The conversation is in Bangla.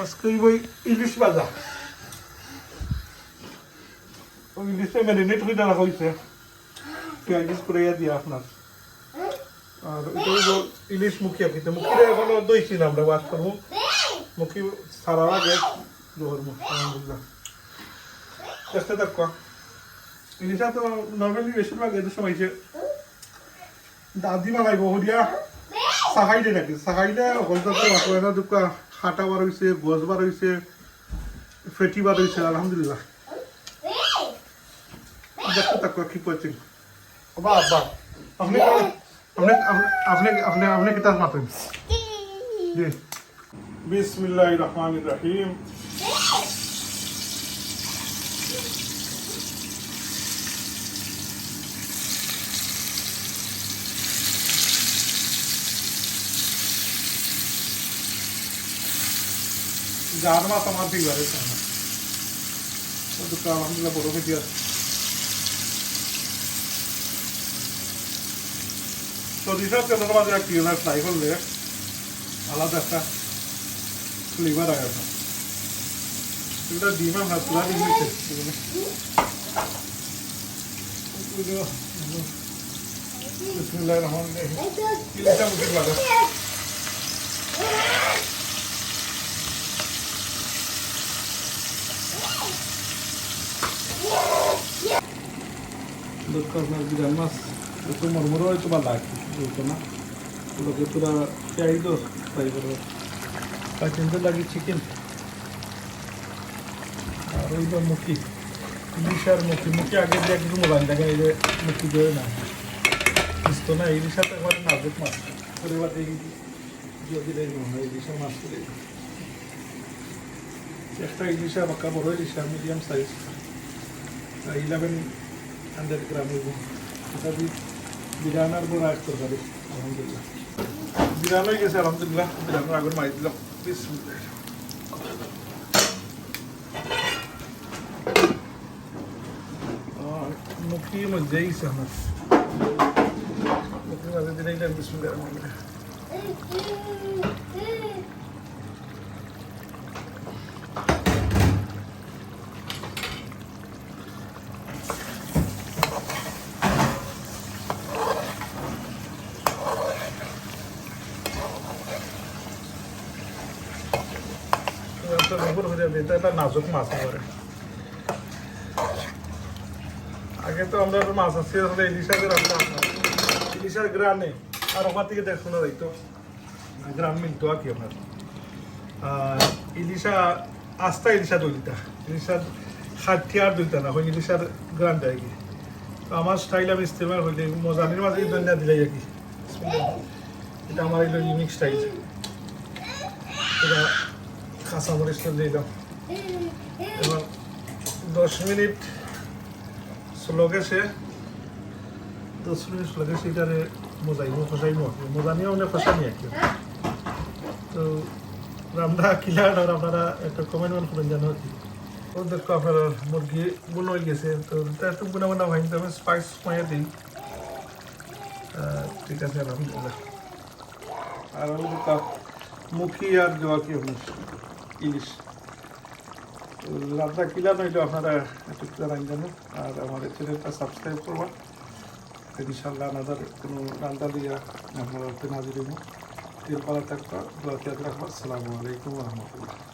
আজকে ওই ইলিশ ভাজা ওই ইলিশে ম্যারিনেট হয়ে রাখা হয়েছে পেঁয়াজ করে দিয়া আপনার আর এটা হইল ইলিশ মুখি আর কি মুখিটা এখনো দইছি না আমরা বাদ করবো মুখি সারার আগে ধরবো আলহামদুলিল্লাহ চেষ্টা থাকো ইলিশা তো নর্মালি বেশিরভাগ এদের সময় দাদি বানাইব হরিয়া সাহাইডে নাকি সাহাইডে হলতা দুকা হাটা বার হয়েছে গোস বার হয়েছে ফেটি বার হয়েছে আলহামদুলিল্লাহ দেখতে থাকো কি করছেন বাবা আপনি আপনি আপনি আপনি আপনি কিতাব মাতেন জি বিসমিল্লাহির রহমানির রহিম জার মাছ আমার ঠিক ভালো তো আলহামদুলিল্লাহ বড় খেতে আছে সরিষার তেলের মাঝে একটি ফ্রাই করলে আলাদা একটা ফ্লেভার আয় না এটা ডিমের হাত পুরা ডিম হয়েছে বিসমিল্লাহির রহমানির রহিম ইলিশা মুখির ভাজা আপনার বিরান মাছ একটু মরমরো হয়তো বা লাগে বলতো না ওগুলোকে পুরা পেঁয়াজ ফ্রাই করবো তাই চিনতে লাগে চিকেন আর ওই মুখি ইলিশার মুখি আগে দিয়ে একটু মোবাইল দেখে এই যে মুখি ধরে না বুঝতো না ইলিশার তো একবার নাজুক মাছ করে এবার দেখি যদি ইলিশার মাছ করে একটা ইলিশা বাক্কা বড় ইলিশা মিডিয়াম সাইজ 1100 গ্রাম এটা বিরানার বড় এক তরকারি আলহামদুলিল্লাহ বিরান হয়ে গেছে আলহামদুলিল্লাহ বিরানোর আগুন মারি দিলাম মুখির মধ্যেই গেছে আমার মুখির মাঝে দিলেই বিসমিল্লাহির রহমানির রহিম এটা নাজুক মাছ করে আগে তো আমরা মাছ আছে আসলে ইলিশার গ্রামে আর ওখান থেকে দেখো না যাইতো গ্রাম মিলতো আর কি আপনার ইলিশা আস্তা ইলিশা দইটা ইলিশার খাটিয়ার দইটা না হয় ইলিশার গ্রামটা আর কি তো আমার স্টাইল আমি ইস্তেমাল হইলে মজানির মাঝে দইটা দিলাই আর কি এটা আমার এগুলো ইউনিক স্টাইল এটা কাঁচামরিচটা দিলাম এবার 10 মিনিট স্লো গ্যাসে 10 মিনিট স্লো গ্যাসে এটারে ফসাইবো মজা নিয়ে অনেক ফসানি আর কি তো রান্না কিলার আর আপনারা একটা কমেন্ট করবেন জানো কি ও দেখো আপনার মুরগি বুন হয়ে গেছে তো একটু বুনা বুনা ভাই আমি স্পাইস মাইয়া দিই ঠিক আছে আলহামদুলিল্লাহ আর আমি মুখি আর জোয়া কি ইলিশ রান্না কিলা নইলে আপনারা একটু জানাই জানো আর আমাদের চ্যানেলটা সাবস্ক্রাইব করবেন ইনশাল্লাহ আমাদের কোনো রান্না দিয়ে আপনারা নাজির হইব তেল পালা থাকবা দোয়া খেয়াল রাখবা আসসালামু আলাইকুম রহমতুল্লাহ